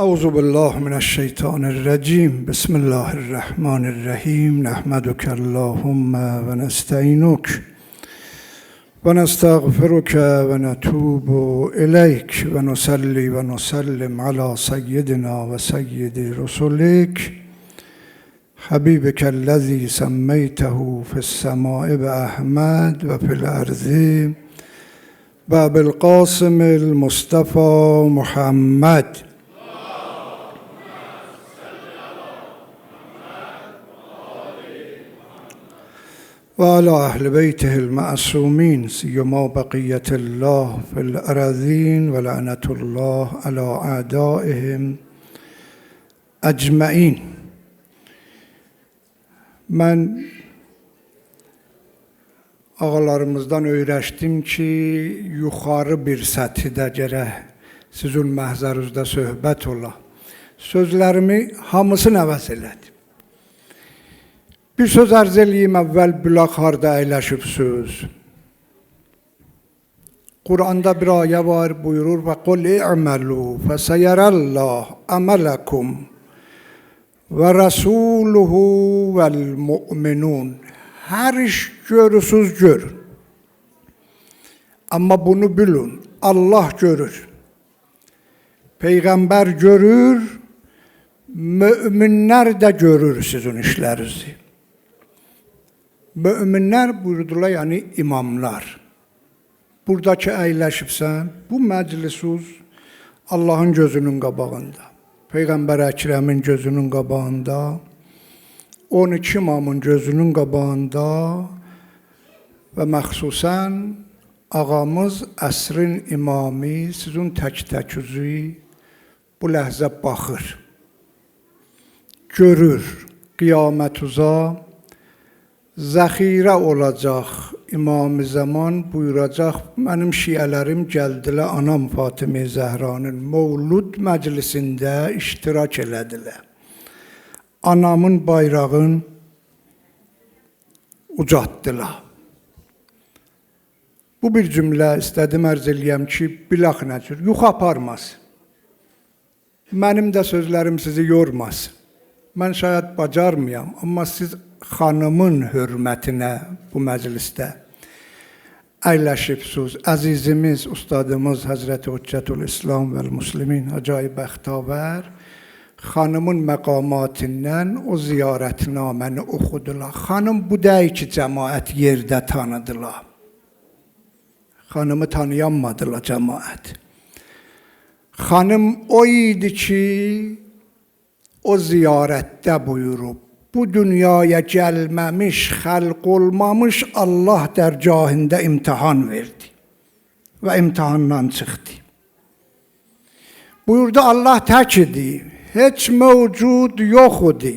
أعوذ بالله من الشيطان الرجيم بسم الله الرحمن الرحيم نحمدك اللهم ونستعينك ونستغفرك ونتوب إليك ونصلي ونسلم على سيدنا وسيد رسلك حبيبك الذي سميته في السماء بأحمد وفي الأرض وبالقاسم المصطفى محمد وعلى أهل بيته المعصومين سيما بقية الله في الأراضين ولعنة الله على أعدائهم أجمعين. Ben ağalarımızdan öyrəşdim ki, yuxarı bir səthdə gərək sizin məhzərünüzdə söhbət ola. Sözlərimi hamısını əvəz elədim. Bir söz ərz eləyim əvvəl bülaq harda əyləşibsiniz. Quranda bir ayə var, buyurur və qul i'məlu fəsəyərəlləh əmələkum və rəsuluhu vəl-mu'minun. Hər iş görürsünüz, görün. Amma bunu bilin, Allah görür. Peyğəmbər görür, müminlər də görür sizin işlərinizi. Müminlər buyurdular, yəni imamlar. Buradakı əyləşibsən, bu məclisiniz Allahın gözünün qabağında, Peyğəmbər Əkrəmin gözünün qabağında, 12 imamın gözünün qabağında və məxsusən ağamız əsrin imamı sizin tək-təküzü bu ləhzə baxır, görür, qiyamətuza zəxirə olacaq İmam-ı Zaman buyuracaq, mənim şiələrim gəldilər anam Fatimə Zəhranın Mövlud məclisində iştirak elədilər. Anamın bayrağını ucatdılar. Bu bir cümlə istədim ərz eləyəm ki, bilaq nəcür, yuxu aparmaz. Mənim də sözlərim sizi yormaz. Mən şayad bacarmayam, amma siz xanımın hörmətinə bu məclisdə əyləşibsiniz. Əzizimiz, ustadımız Həzrəti Hüccətül İslam vəl-Müslimin Hacı Bəxtavər xanımın məqamatindən o ziyarətnaməni oxudular. Xanım bu deyil ki, cəmaət yerdə tanıdılar. Xanımı tanıyanmadılar cəmaət. Xanım o idi ki, o ziyarətdə buyurub, bu dünyaya gəlməmiş, xəlq olmamış Allah dərgahında imtihan verdi və imtihandan çıxdı. Buyurdu, Allah tək idi, heç mövcud yox idi.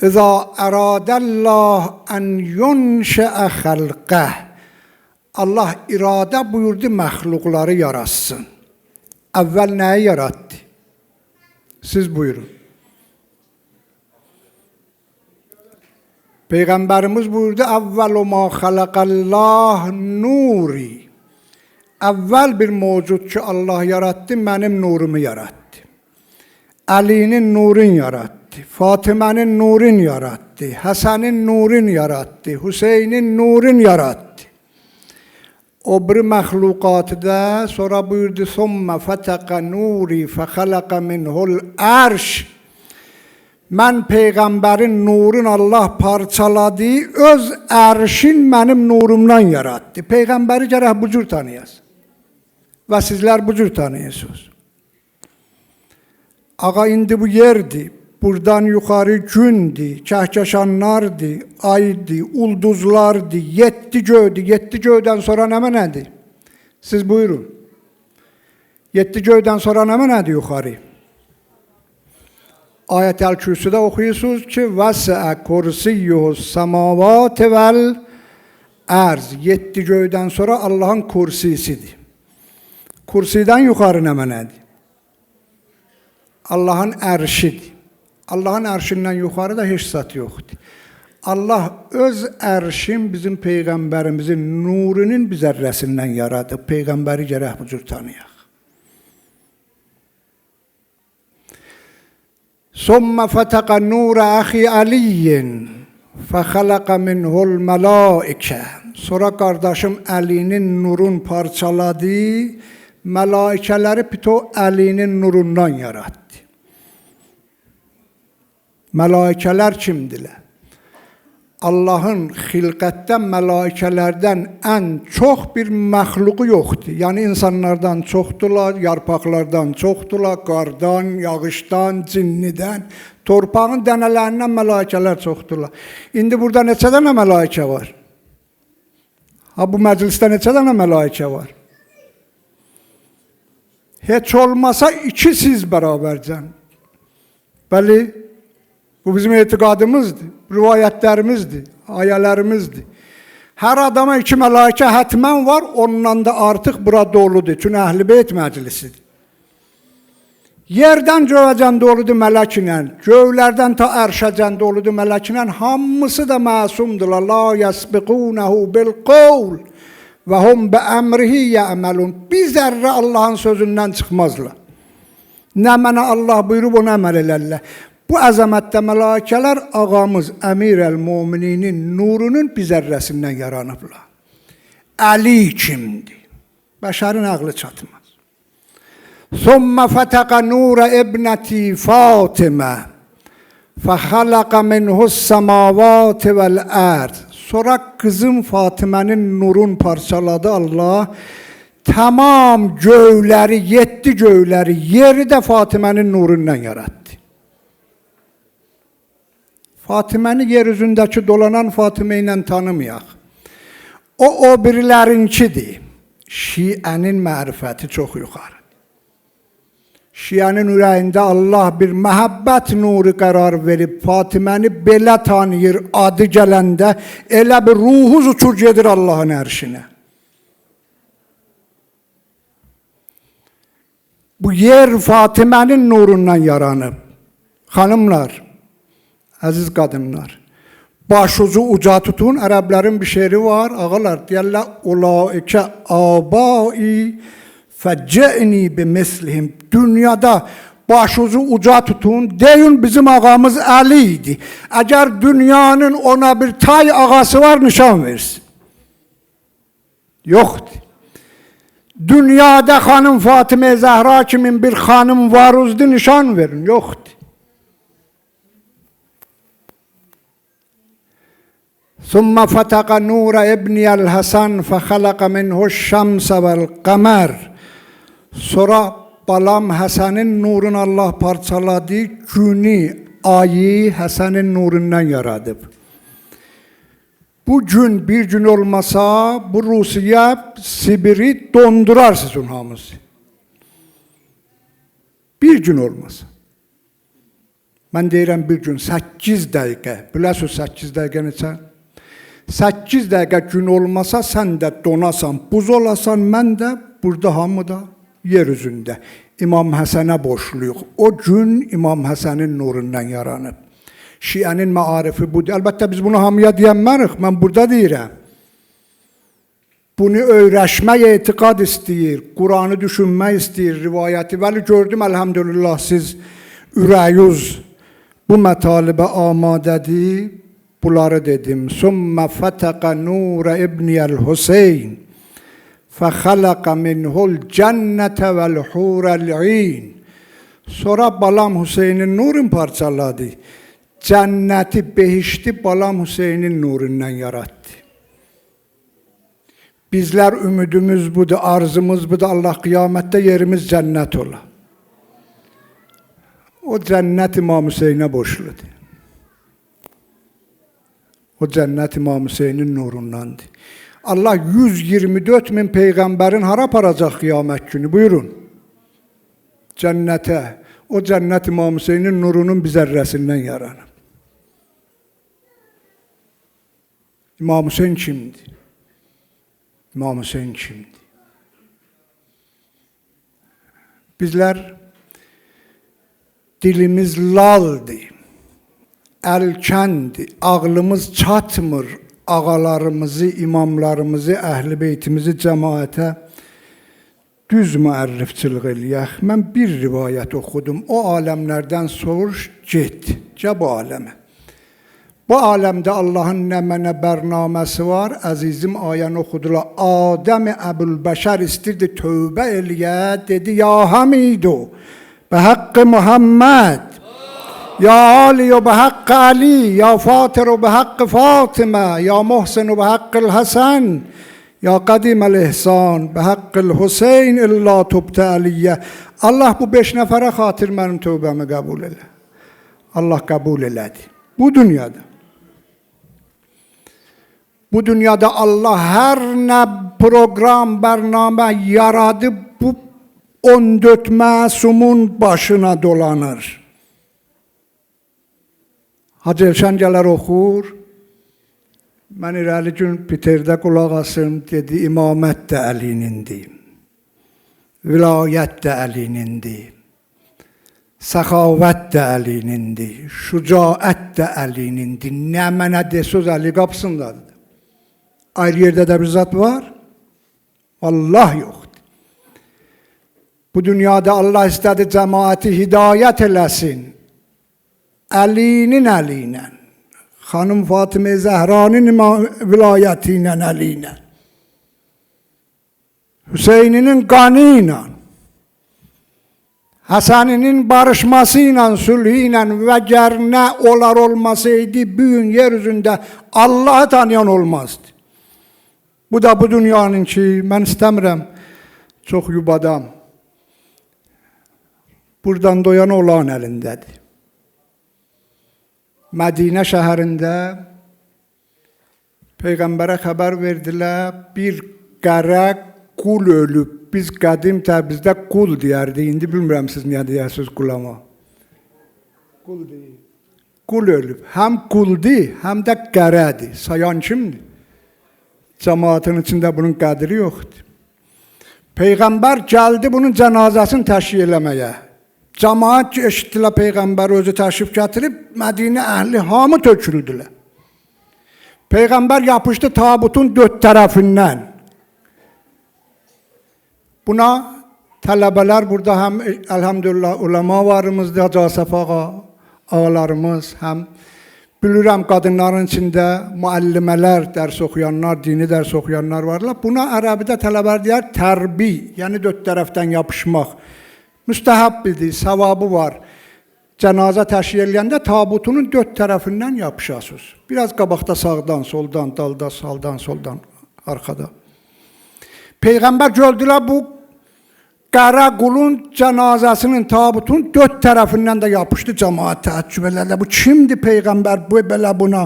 İzə əradəlləh ən yunşəə xəlqəh. Allah iradə buyurdu, məxluqları yaratsın. Əvvəl nəyi yarattı? Siz buyurun. Peyğəmbərimiz buyurdu, əvvəlu ma xələqəlləh nuri. Əvvəl bir mövcud ki, Allah yarattı, mənim nurumu yarattı. Əlinin nurun yarattı, Fatimənin nurun yarattı, Həsənin nurun yarattı, Hüseynin nurun yarattı. O bir məxluqatda sonra buyurdu, ثُمَّ فَتَقَ نُورِ فَخَلَقَ مِنْهُ الْعَرْشِ. Mən Peyğəmbərin nurun Allah parçaladı, öz ərşin mənim nurumdan yarattı. Peyğəmbəri gərək bu cür tanıyasın. Və sizlər bu cür tanıyasınız. Ağa indi bu yerdir. Buradan yuxarı gündür, kəhkəşanlardır, aydır, ulduzlardır, 7 göydür. 7 göydən sonra nə mənədir? Siz buyurun. 7 göydən sonra nə mənədir yuxarı? Ayət-əl Kürsüdə oxuyursunuz ki, vəsəə kursiyyuhus səmavat vəl ərz. 7 göydən sonra Allahın kursisidir. Kursidən yuxarı nə mənədir? Allahın ərşidir. Allahın ərşindən yuxarıda heç zat yoxdur. Allah öz ərşin bizim Peyğəmbərimizin nurunun bir zərrəsindən yaradıb. Peyğəmbəri gərək bu cür tanıyaq. ثم فتق النور أخي علي فخلق منه الملائكة. Sonra qardaşım Əlinin nurun parçaladı, mələikələri pito Əlinin nurundan yarattı. Mələikələr kimdilər? Allahın xilqətdən mələikələrdən ən çox bir məxluqu yoxdur. Yəni insanlardan çoxdular, yarpaqlardan çoxdular, qardan, yağışdan, cinnidən, torpağın dənələrindən mələikələr çoxdular. İndi burada neçə dənə mələikə var? Ha, bu məclisdə neçə dənə mələikə var? Heç olmasa 2 siz bərabərcən. Bəli, bu bizim etiqadımızdır, rivayətlərimizdir, ayələrimizdir. Hər adama 2 mələikə hətmən var, ondan da artıq bura doludur. Çünki Əhl-i Beyt məclisidir. Yerdən göyəcən doludur mələklə, göylərdən ta ərşəcən doludur mələklə, hamısı da məsumdurlar. La yəsbiqunehu bil qavl və hum bi əmrihi yə'məlun. Bir zərrə Allahın sözündən çıxmazlar. Nə mənə Allah buyurub, ona əməl elərlər. Bu əzəmətdə mələikələr ağamız Əmir-əl-Mömininin nurunun bir zərrəsindən yaranıblar. Əli kimdir? Bəşərin ağlı çatmaz. ثم فتق نور ابنتي فاطمه فخلق منه السماوات والارض. Sonra kızım Fatime'nin nurun parçaladı Allah. Tamam göyleri, 7 göyleri, yeri de Fatime'nin nurundan yarattı. Fatime'ni yeryüzündeki dolanan Fatime ile tanımayaq. O birilerinkidir. Şiənin mərifəti çox yuxarı. Şiənin ürəyində Allah bir məhəbbət nuru qərar verib, Fatiməni belə tanıyır, adı gələndə elə bir ruhuz uçur gedir Allahın ərşinə. Bu yer Fatimənin nurundan yaranıb. Xanımlar, əziz qadınlar, başucu uca tutun, ərəblərin bir şeiri var, ağalar, deyərlər, ulaikə abai fəcə'ni bimislihim. Dünyada başucu uca tutun, deyin bizim ağamız Əli idi. Əgər dünyanın ona bir tay ağası var, nişan versin. Yoxdur. Dünyada xanım Fatimə Zəhra kimin bir xanım var uzdu, nişan verin. Yoxdur. ثم فتق نور ابني الحسن فخلق منه الشمس والقمر. Sonra balam Həsənin nurunu Allah parçaladı, günü, ayı Həsənin nurundan yaradıb. Bu gün bir gün olmasa, bu Rusiya Sibiri dondurar sizin hamısı. Bir gün olmasa. Mən deyirəm bir gün 8 dəqiqə, biləsiniz 8 dəqiqə neçə? 8 dəqiqə gün olmasa sən də donasan, buz olasan, mən də burada hamıda yer üzündə İmam Həsənə borçluyuq. O gün İmam Həsənin nurundan yaranıb. Şiənin məarifi budur. Əlbəttə biz bunu hamıya deyənmərik, mən burada deyirəm. Bunu öyrəşmək etiqad istəyir, Quranı düşünmək istəyir, rivayəti. Vəli gördüm, əlhamdülillah, siz ürəyiniz bu mətalibə amadədir. Bunları dedim. Sümmə fətəqə nurə ibniyəl Hüseyin fəxələqə minhul cənnətə vəl hurəl-in. Sonra balam Hüseynin nurun parçaladı. Cənnəti, behişti balam Hüseynin nurundan yarattı. Bizlər ümidimiz budur, arzımız budur. Allah qiyamətdə yerimiz cənnət ola. O cənnət İmam Hüseynə borçludur. O cənnət İmam Hüseynin nurundandır. Allah 124 min peyğəmbərin hara aparacaq qiyamət günü? Buyurun. Cənnətə. O cənnət İmam Hüseynin nurunun bir zərrəsindən yaranıb. İmam Hüseyn kimdir? İmam Hüseyn kimdir? Bizlər dilimiz laldır. Əlkəndi, ağlımız çatmır ağalarımızı, imamlarımızı, əhl-i beytimizi cəmaətə düz müərrifçilik eləyək. Mən bir rivayət oxudum. O aləmlərdən soruş, get bu aləmə. Bu aləmdə Allahın nə mənə bərnaməsi var. Əzizim ayəni oxudular. Adəm-i Əbülbəşər istirdi tövbə eləyə. Dedi, ya Hamidu, bə haqqı Muhammed. Ya Ali ve hakkı Ali, ya Fatır ve hakkı Fatıma, ya Muhsin ve hakkı Hasan, ya Kadim el-İhsan, ve hakkı Hüseyin illa tubte aliyye. Allah bu 5 nəfərə xatir mənim tövbəmi qəbul elə. Allah qəbul elədi. Bu dünyada. Bu dünyada Allah hər nə program, bərnamə yaradıb bu 14 məsumun başına dolanır. Hacı Elşən gələr oxur, mən irəli gün Peterdə qulaq asım, dedi, imamət də Əlinindir, vilayət də Əlinindir, səxavət də Əlinindir, şücaət də Əlinindir, nə mənə desöz Əli qapısındadır. Ayrı yerdə də bir zat var, Allah yoxdur. Bu dünyada Allah istədi cəmaəti hidayət eləsin, Əlinin əliylə, xanım Fatimə Zəhranın vilayəti ilə əliylə, Hüseyninin qanı ilə, Həsəninin barışması ilə, sülhü ilə və gər nə olar olmasaydı, bugün yer üzündə Allah'ı tanıyan olmazdı. Bu da bu dünyanın ki, mən istəmirəm, çox yubadam. Buradan doyan olan əlindədir. Mədinə şəhərində Peyğəmbərə xəbər verdilər, bir qərə qul ölüb. Biz qədim Təbrizdə qul deyərdik, indi bilmirəm siz niyə deyərsiniz qulama. Qul deyir. Qul ölüb. Həm quldur, həm də qərədir. Sayan kimdir? Cəmaatın içində bunun qədri yoxdur. Peyğəmbər gəldi bunun cənazəsini təşkil eləməyə. Cəmaat ki, eşitdilər Peyğəmbər özü təşrif gətirib, Mədinə əhli hamı töküldülər. Peyğəmbər yapışdı tabutun 4 tərəfindən. Buna tələbələr burada həm əlhamdülillah ulema varımızdır, Hacı Asaf ağa, ağalarımız, həm bilirəm qadınların içində müəllimələr, dərs oxuyanlar, dini dərs oxuyanlar varlar. Buna ərəbidə tələbələr deyər tərbi, yəni 4 tərəfdən yapışmaq. Müstəhəbbidir, savabı var. Cənazə təşkil eləyəndə tabutunun 4 tərəfindən yapışasınız. Biraz qabaqda sağdan, soldan, dalda, saldan, soldan, arxada. Peyğəmbər gördülər bu qara qulun cənazəsinin, tabutun 4 tərəfindən də yapışdı, cəmaat təəccüb elədi. Bu kimdir Peyğəmbər? Bu belə buna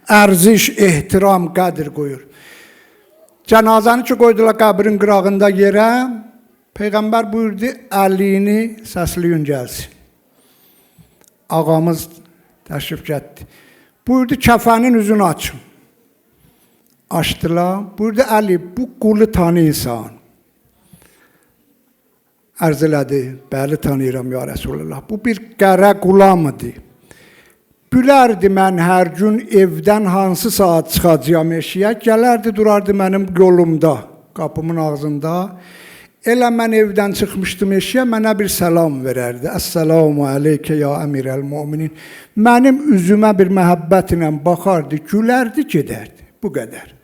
ərziş, ehtiram, qədir qoyur. Cənazəni ki qoydular qəbrin qırağında yerə, Peyğəmbər buyurdu, əlini səsliyin gəlsin. Ağamız təşrif getdi. Buyurdu, kəfənin üzünü açın. Açdılar. Buyurdu, Əli, bu qulu tanıyırsan. Ərz elədi, bəli tanıyıram ya Resulullah. Bu bir qərə qulamıdır. Bilərdi mən hər gün evdən hansı saat çıxacağım eşiyə, gələrdi, durardı mənim yolumda, qapımın ağzında. Elə mən evdən çıxmışdım eşiyə, mənə bir səlam verərdi. Əssəlamu aleykə ya əmirəl-müminin. Mənim üzümə bir məhəbbət ilə baxardı, gülərdi, gedərdi. Bu qədər.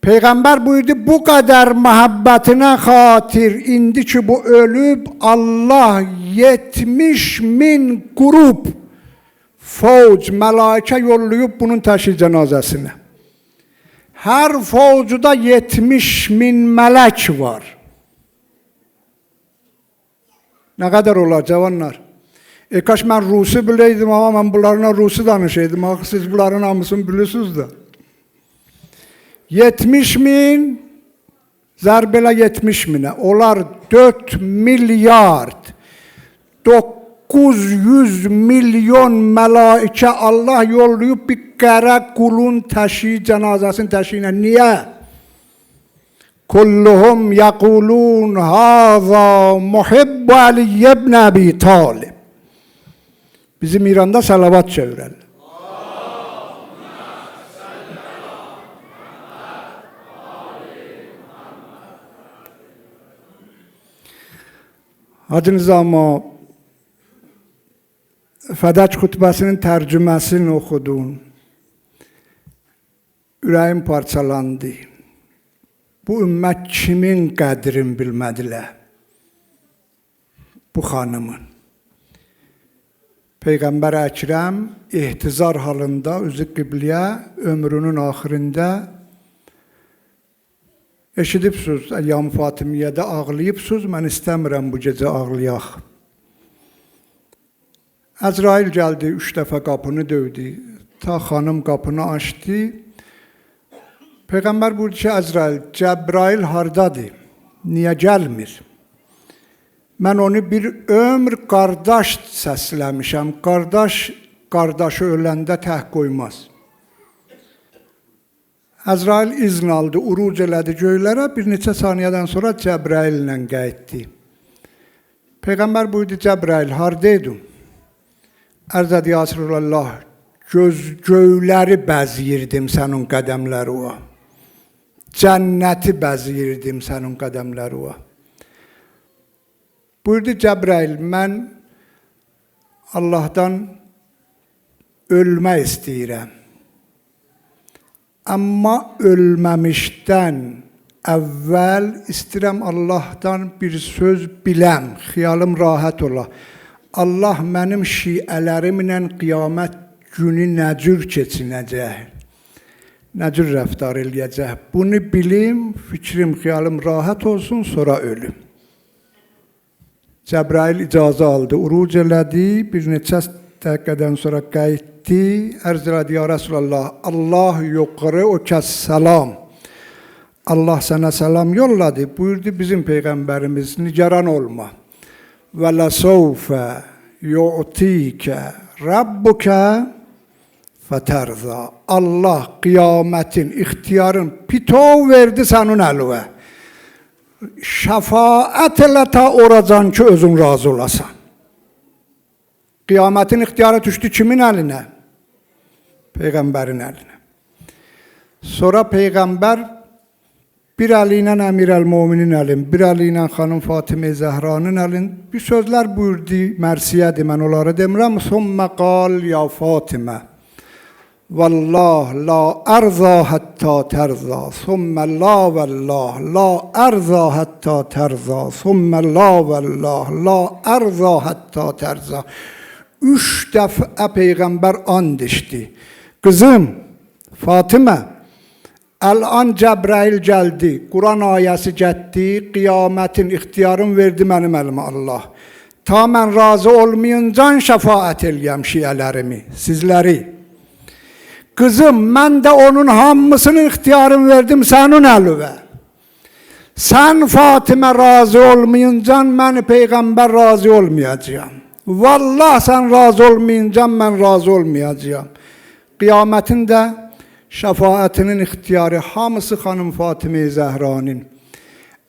Peyğəmbər buyurdu, bu qədər məhəbbətinə xatir, indi ki bu ölüb, Allah 70.000 qrup fauc, mələikə yollayıb bunun təşkil cənazəsinə. Hər faucuda 70.000 mələk var. Nə qədər olar cavanlar? Kaş mən Rusi biləydim, amma mən bunlarla Rusi danışaydım. Siz bunların hamısını bilirsiniz da. 70.000, zərb elə 70.000'ə. Onlar 4 milyard, 900 milyon mələikə Allah yollayıb bir qərə qulun təşkil, cənazəsinin təşkilinə. Niyə? Kulluhum yəqulun haza muhibbu Ali ibn Abi Talib. Bizim İranda salavat çevirəl. Hacı Nizama Fədəc xutbəsinin tərcüməsini oxudun. Ürəyim parçalandı. Bu ümmət kimin qədrin bilmədilər? Bu xanımın. Peyğəmbər Əkrəm ihtizar halında üzü qibləyə ömrünün axırında eşidibsiniz, Əyyam Fatimiyyədə ağlayıbsınız, mən istəmirəm bu gecə ağlayaq. Əzrail gəldi, 3 dəfə qapını dövdü, ta xanım qapını açdı. Peyğəmbər buyurdu ki, Əzrail, Cəbrail hardadır, niyə gəlmir? Mən onu bir ömür qardaş səsləmişəm, qardaşı öləndə tək qoymaz. Əzrail izn aldı, uruc elədi göylərə, bir neçə saniyədən sonra Cəbrail ilə qayıtdı. Peyğəmbər buyurdu, Cəbrail, hardaydın? Ərz edir, ya Resulallah, göyləri bəziyirdim sənin qədəmləri o. Cənnəti bəziyirdim sənin qədəmləri o. Buyurdu Cəbrail, mən Allahdan ölmək istəyirəm. Amma ölməmişdən əvvəl istəyirəm Allahdan bir söz biləm, xiyalım rahat ola. Allah mənim şiələrimlə qiyamət günü nə cür keçinəcək, nə cür rəftar eləyəcək. Bunu bilim, fikrim, xiyalım rahat olsun, sonra ölüm. Cəbrail icazə aldı, uruc elədi, bir neçə dəqiqədən sonra qayıtdı, ərz elədi, ya Resulallah, Allah yuqarı o kəs salam. Allah sənə salam yolladı, buyurdu bizim Peyğəmbərimiz, nigaran olma. Və ləsəvfə yu'tikə Rabbukə fətərza. Allah qiyamətin, ixtiyarın pitov verdi sənin əlvə. Şəfaət elə ta oracan ki, özün razı olasan. Qiyamətin ixtiyarı düşdü kimin əlinə? Peyğəmbərin əlinə. Sonra Peyğəmbər bir əli ilə Əmirəl-Möminin əlin, bir əli ilə xanım Fatimə Zəhranın əlin bir sözlər buyurdu, mərsiyədir, mən onları demirəm. Sümmə qal ya Fatimə Vallah la ərza həttə tərza, sümmə la vəllah, la ərza həttə tərza, sümmə la vəllah, la ərza həttə tərza. 3 dəfə Peyğəmbər and içdi. Qızım, Fatimə, əl-an Cəbrail gəldi, Quran ayəsi getdi, qiyamətin ixtiyarını verdi mənim əlimə Allah. Ta mən razı olmayıncan şəfaət eləyəm şiələrimi, sizləri. Qızım, mən də onun hamısının ixtiyarını verdim sənin əlivə. Sən Fatimə razı olmayıncan mən Peyğəmbər razı olmayacağam. Vallah sən razı olmayıncan mən razı olmayacağam. Qiyamətin də şəfaətinin ixtiyarı hamısı xanım Fatimə Zəhranın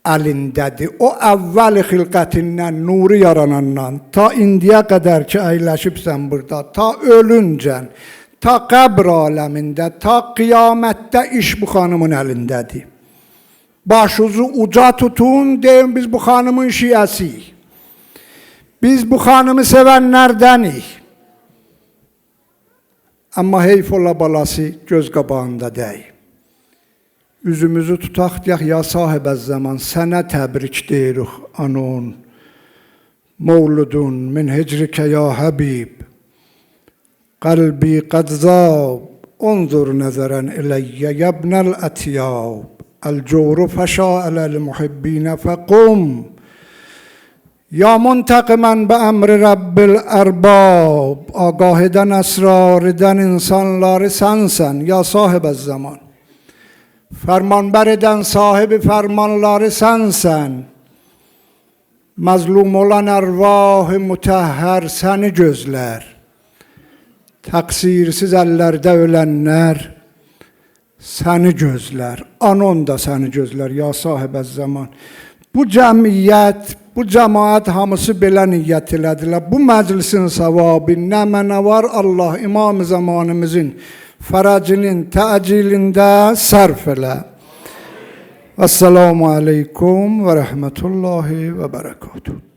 əlindədir. O əvvəl xilqətindən, nuru yaranandan, ta indiyə qədər ki, əyləşibsən burada, ta ölüncən, ta qəbr aləmində, ta qiyamətdə iş bu xanımın əlindədir. Başınızı uca tutun, deyin biz bu xanımın şiəsiyik. Biz bu xanımı sevənlərdənik. Amma heyf ola balası göz qabağında deyil. Üzümüzü tutaq deyək, ya sahibə zaman, sənə təbrik deyirik anon. Mevludun min hecrike ya Habib. Qalbi qad zab, unzur nəzərən iləyyə yəbnəl ətiyab. Əl-curu fəşa ələl muhibbinə fəqum. Ya muntəqimən bə əmri Rabbil ərbab. Agah edən, əsrar edən insanları sənsən, ya sahibə zaman. Fərmanbər edən sahibi fərmanları sənsən. Məzlum olan ərvah-ı mütəhhər səni gözlər. Təqsirsiz əllərdə ölənlər səni gözlər. Anon da səni gözlər, ya sahibə zaman. Bu cəmiyyət bu cemaat hamısı belə niyyət elədilər. Bu məclisin savabı nə mənə var, Allah İmam-ı Zamanımızın fərəcinin təcilində sərf elə. Esselamu aleykum və rəhmətullahi və bərəkatuhu.